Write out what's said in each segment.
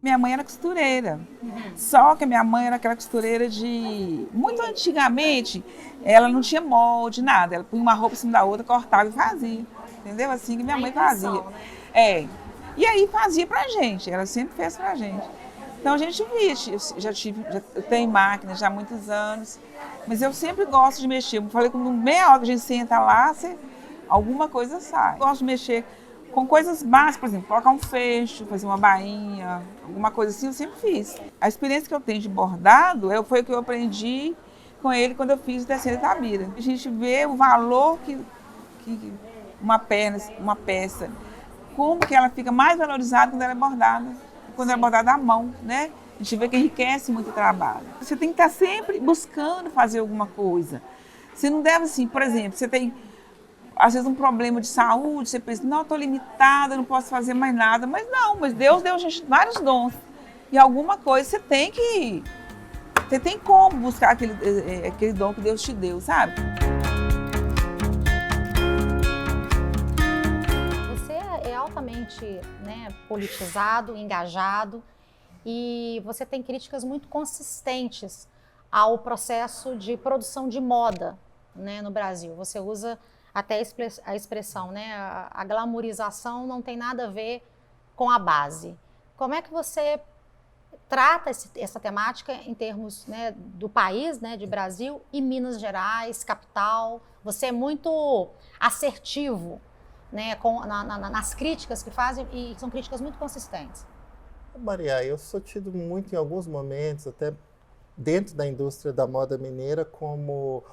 Minha mãe era costureira, só que a minha mãe era aquela costureira de... Muito antigamente, ela não tinha molde, nada. Ela punha uma roupa em cima da outra, cortava e fazia. Entendeu? Assim que minha mãe fazia. Né? É. E aí fazia pra gente, ela sempre fez pra gente. Então a gente via, eu tenho máquina já há muitos anos, mas eu sempre gosto de mexer. Eu falei que meia hora que a gente senta lá, alguma coisa sai. Eu gosto de mexer com coisas básicas, por exemplo, colocar um fecho, fazer uma bainha, alguma coisa assim, eu sempre fiz. A experiência que eu tenho de bordado foi o que eu aprendi com ele quando eu fiz o Tecendo Itabira. A gente vê o valor que uma peça, como que ela fica mais valorizada quando ela é bordada à mão, né? A gente vê que enriquece muito o trabalho. Você tem que estar sempre buscando fazer alguma coisa. Você não deve, assim, por exemplo, você tem às vezes um problema de saúde, você pensa, não, estou limitada, não posso fazer mais nada. Mas Deus deu a gente vários dons. E alguma coisa você tem como buscar aquele dom que Deus te deu, sabe? Você é altamente, né, politizado, engajado, e você tem críticas muito consistentes ao processo de produção de moda, né, no Brasil. Você usa até a expressão, né, a glamourização não tem nada a ver com a base. Como é que você trata essa temática em termos, né, do país, né, de Brasil e Minas Gerais, capital? Você é muito assertivo, né, nas críticas que fazem, e são críticas muito consistentes. Maria, eu sou tido muito em alguns momentos, até dentro da indústria da moda mineira, como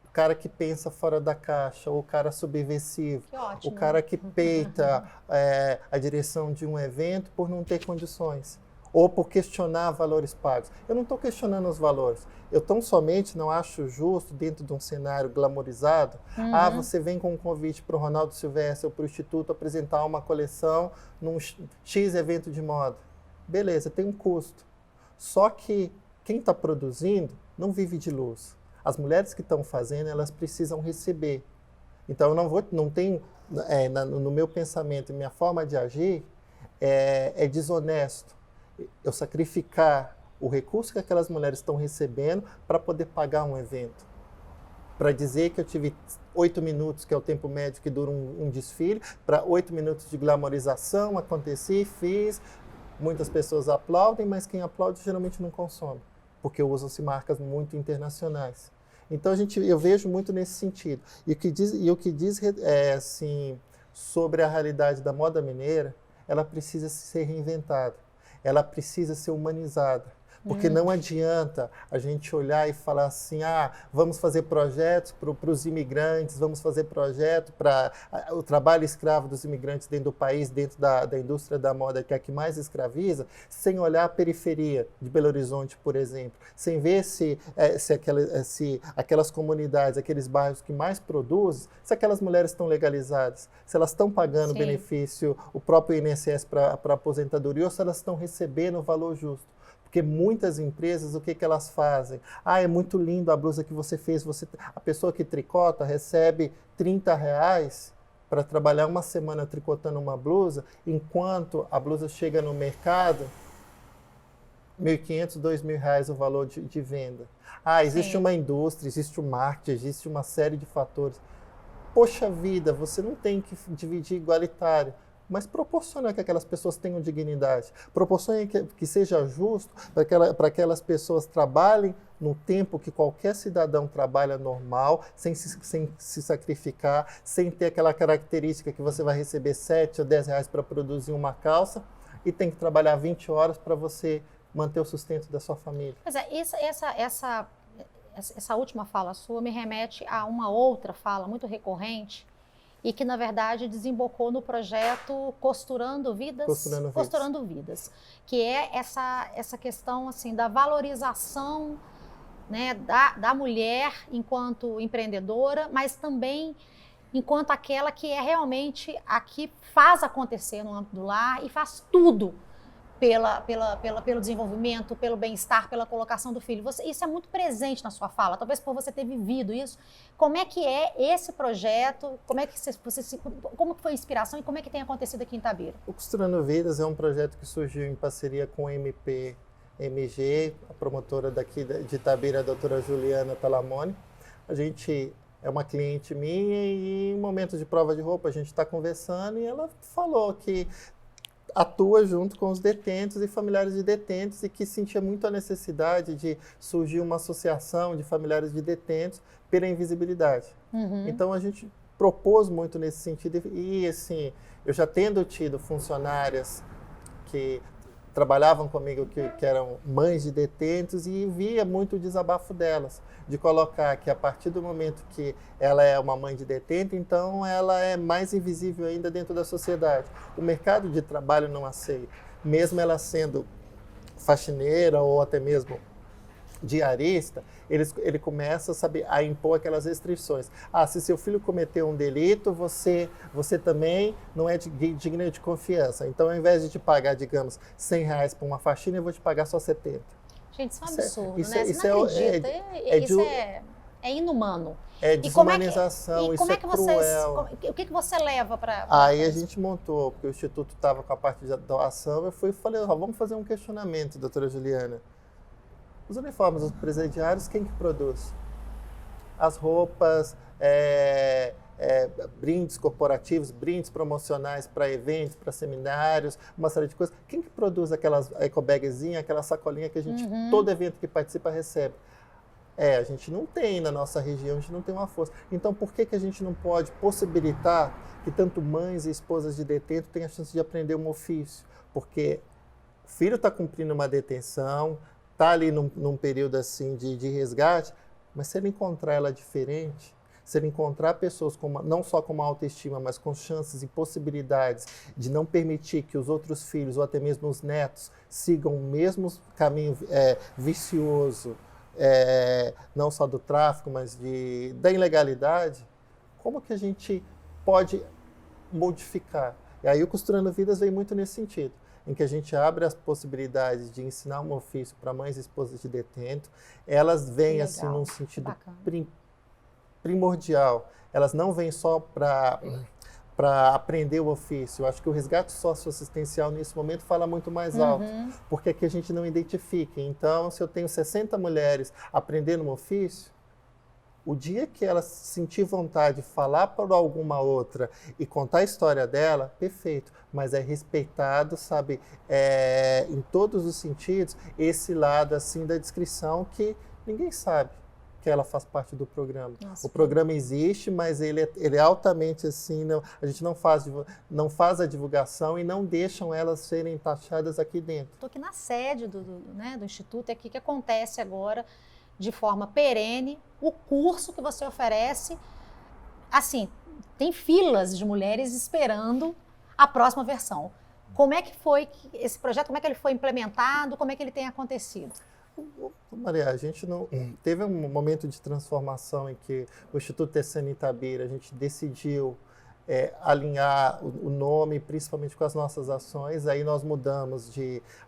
o cara que pensa fora da caixa, ou o cara subversivo, ótimo, o cara que peita a direção de um evento por não ter condições, ou por questionar valores pagos. Eu não estou questionando os valores. Eu tão somente não acho justo, dentro de um cenário glamorizado, você vem com um convite para o Ronaldo Silvestre ou para o Instituto apresentar uma coleção num X evento de moda. Beleza, tem um custo. Só que quem está produzindo não vive de luz. As mulheres que estão fazendo, elas precisam receber. Então, eu não tenho, no meu pensamento, minha forma de agir é desonesto. Eu sacrificar o recurso que aquelas mulheres estão recebendo para poder pagar um evento. Para dizer que eu tive 8 minutos, que é o tempo médio que dura um desfile, para 8 minutos de glamorização, aconteci, fiz. Muitas pessoas aplaudem, mas quem aplaude geralmente não consome, porque usam-se marcas muito internacionais. Então eu vejo muito nesse sentido. E o que diz assim, sobre a realidade da moda mineira, ela precisa ser reinventada, ela precisa ser humanizada. Porque não adianta a gente olhar e falar assim, vamos fazer projetos para os imigrantes, vamos fazer projeto para o trabalho escravo dos imigrantes dentro do país, dentro da indústria da moda, que é a que mais escraviza, sem olhar a periferia de Belo Horizonte, por exemplo, sem ver se aquelas comunidades, aqueles bairros que mais produzem, se aquelas mulheres estão legalizadas, se elas estão pagando benefício, o próprio INSS para aposentadoria, ou se elas estão recebendo o valor justo. Porque muitas empresas, o que elas fazem? É muito lindo a blusa que você fez. A pessoa que tricota recebe R$30 para trabalhar uma semana tricotando uma blusa, enquanto a blusa chega no mercado, R$1.500, R$2.000 o valor de venda. Existe uma indústria, existe o marketing, existe uma série de fatores. Poxa vida, você não tem que dividir igualitário, mas proporciona que aquelas pessoas tenham dignidade, proporcione que seja justo para que aquelas pessoas trabalhem no tempo que qualquer cidadão trabalha normal, sem se sacrificar, sem ter aquela característica que você vai receber 7 ou 10 reais para produzir uma calça e tem que trabalhar 20 horas para você manter o sustento da sua família. Pois é, essa última fala sua me remete a uma outra fala muito recorrente, e que, na verdade, desembocou no projeto Costurando Vidas, que é essa questão assim, da valorização, né, da mulher enquanto empreendedora, mas também enquanto aquela que é realmente a que faz acontecer no âmbito do lar e faz tudo pelo desenvolvimento, pelo bem-estar, pela colocação do filho. Isso é muito presente na sua fala, talvez por você ter vivido isso. Como é que é esse projeto? Como que foi a inspiração e como é que tem acontecido aqui em Itabira? O Costurando Vidas é um projeto que surgiu em parceria com o MG, a promotora daqui de Itabira, a doutora Juliana Talamone. A gente é uma cliente minha e em momentos de prova de roupa a gente está conversando e ela falou que atua junto com os detentos e familiares de detentos e que sentia muito a necessidade de surgir uma associação de familiares de detentos pela invisibilidade. Então a gente propôs muito nesse sentido e assim, eu já tendo tido funcionárias que trabalhavam comigo que eram mães de detentos e via muito o desabafo delas, de colocar que a partir do momento que ela é uma mãe de detento, então ela é mais invisível ainda dentro da sociedade. O mercado de trabalho não aceita, mesmo ela sendo faxineira ou até mesmo diarista, ele começa a impor aquelas restrições. Se seu filho cometeu um delito, você também não é digno de confiança. Então, ao invés de te pagar, digamos, R$100 por uma faxina, eu vou te pagar só 70. Gente, isso é um absurdo, né? Você não acredita. Isso é inumano. É desumanização, como é que cruel. O que você leva para... Aí a gente montou, porque o Instituto estava com a parte de doação, eu fui e falei, vamos fazer um questionamento, doutora Juliana. Os uniformes dos presidiários, quem que produz? As roupas, brindes corporativos, brindes promocionais para eventos, para seminários, uma série de coisas. Quem que produz aquelas ecobagzinhas, aquela sacolinha que a gente, todo evento que participa recebe? A gente não tem na nossa região, a gente não tem uma força. Então, por que a gente não pode possibilitar que tanto mães e esposas de detento tenham a chance de aprender um ofício? Porque o filho está cumprindo uma detenção, está ali num período assim de resgate, mas se ele encontrar ela diferente, se ele encontrar pessoas não só com uma autoestima, mas com chances e possibilidades de não permitir que os outros filhos ou até mesmo os netos sigam o mesmo caminho vicioso, não só do tráfico, mas da ilegalidade, como que a gente pode modificar? E aí o Costurando Vidas vem muito nesse sentido, em que a gente abre as possibilidades de ensinar um ofício para mães e esposas de detento. Elas vêm assim num sentido primordial. Elas não vêm só para aprender o ofício. Eu acho que o resgate socioassistencial nesse momento fala muito mais alto, porque aqui a gente não identifica. Então, se eu tenho 60 mulheres aprendendo um ofício, o dia que ela sentir vontade de falar para alguma outra e contar a história dela, perfeito, mas é respeitado, sabe, em todos os sentidos, esse lado assim da descrição que ninguém sabe que ela faz parte do programa. Nossa. O programa existe, mas ele é altamente assim, a gente não faz a divulgação e não deixam elas serem taxadas aqui dentro. Estou aqui na sede do Instituto, é aqui que acontece agora, de forma perene, o curso que você oferece. Assim, tem filas de mulheres esperando a próxima versão. Como é que foi esse projeto, como é que ele foi implementado, como é que ele tem acontecido? Maria, a gente não teve um momento de transformação em que o Instituto Tecendo Itabira, a gente decidiu alinhar o nome, principalmente com as nossas ações. Aí nós mudamos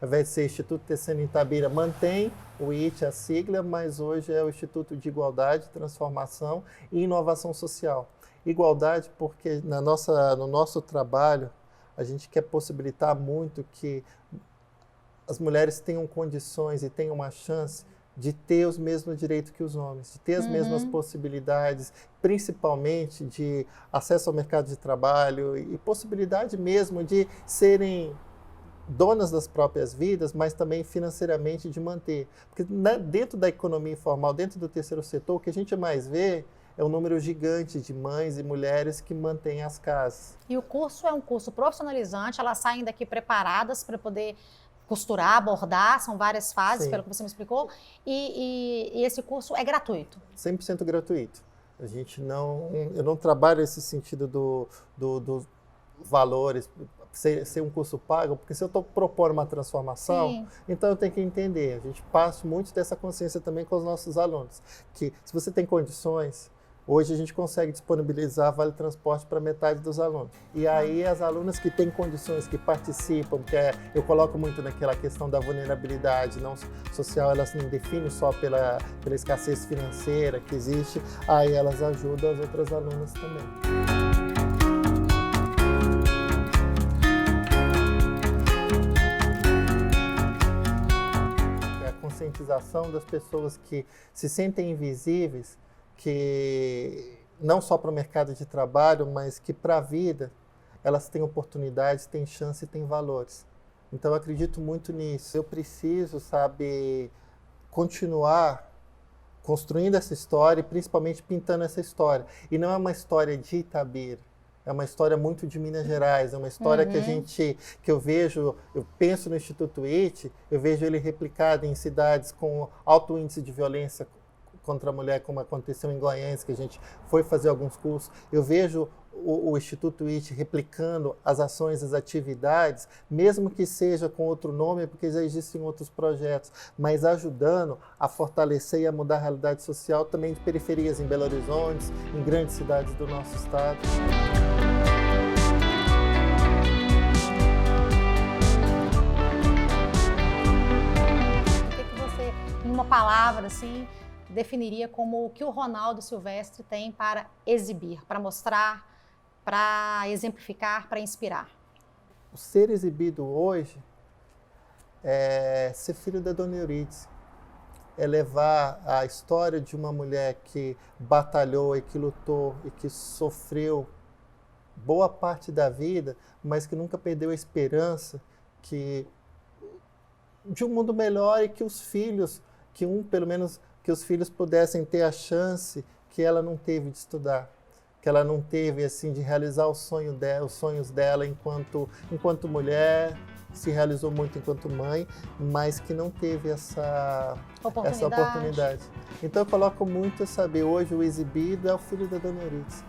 ao invés de ser Instituto Tecendo Itabira, mantém o IT, a sigla, mas hoje é o Instituto de Igualdade, Transformação e Inovação Social. Igualdade porque no nosso trabalho a gente quer possibilitar muito que as mulheres tenham condições e tenham uma chance de ter os mesmos direitos que os homens, de ter as mesmas possibilidades, principalmente de acesso ao mercado de trabalho e possibilidade mesmo de serem donas das próprias vidas, mas também financeiramente de manter. Porque dentro da economia informal, dentro do terceiro setor, o que a gente mais vê é um número gigante de mães e mulheres que mantêm as casas. E o curso é um curso profissionalizante, elas saem daqui preparadas para poder costurar, bordar, são várias fases, Sim. pelo que você me explicou, e esse curso é gratuito? 100% gratuito. Eu não trabalho esse sentido dos valores, ser um curso pago, porque se eu estou propondo uma transformação, Sim. então eu tenho que entender. A gente passa muito dessa consciência também com os nossos alunos, que se você tem condições, Hoje a gente consegue disponibilizar vale transporte para metade dos alunos. E aí as alunas que têm condições, que participam, eu coloco muito naquela questão da vulnerabilidade não social, elas não definem só pela escassez financeira que existe, aí elas ajudam as outras alunas também. Conscientização das pessoas que se sentem invisíveis, que não só para o mercado de trabalho, mas que para a vida elas têm oportunidades, têm chance e têm valores. Então eu acredito muito nisso. Eu preciso, sabe, continuar construindo essa história e principalmente pintando essa história. E não é uma história de Itabira. É uma história muito de Minas Gerais, é uma história que eu penso no Instituto IT, eu vejo ele replicado em cidades com alto índice de violência contra a mulher, como aconteceu em Goiânia, que a gente foi fazer alguns cursos. Eu vejo o Instituto IT replicando as ações, as atividades, mesmo que seja com outro nome, porque já existem outros projetos, mas ajudando a fortalecer e a mudar a realidade social também de periferias em Belo Horizonte, em grandes cidades do nosso estado. Em uma palavra, assim, definiria como o que o Ronaldo Silvestre tem para exibir, para mostrar, para exemplificar, para inspirar? O ser exibido hoje é ser filho da Dona Eurídice, é levar a história de uma mulher que batalhou e que lutou e que sofreu boa parte da vida, mas que nunca perdeu a esperança de um mundo melhor e que os filhos, pelo menos que os filhos pudessem ter a chance que ela não teve de estudar, que ela não teve assim de realizar os sonhos dela enquanto mulher, se realizou muito enquanto mãe, mas que não teve essa oportunidade. Então eu coloco muito a saber, hoje o exibido é o filho da Dona Eurídice.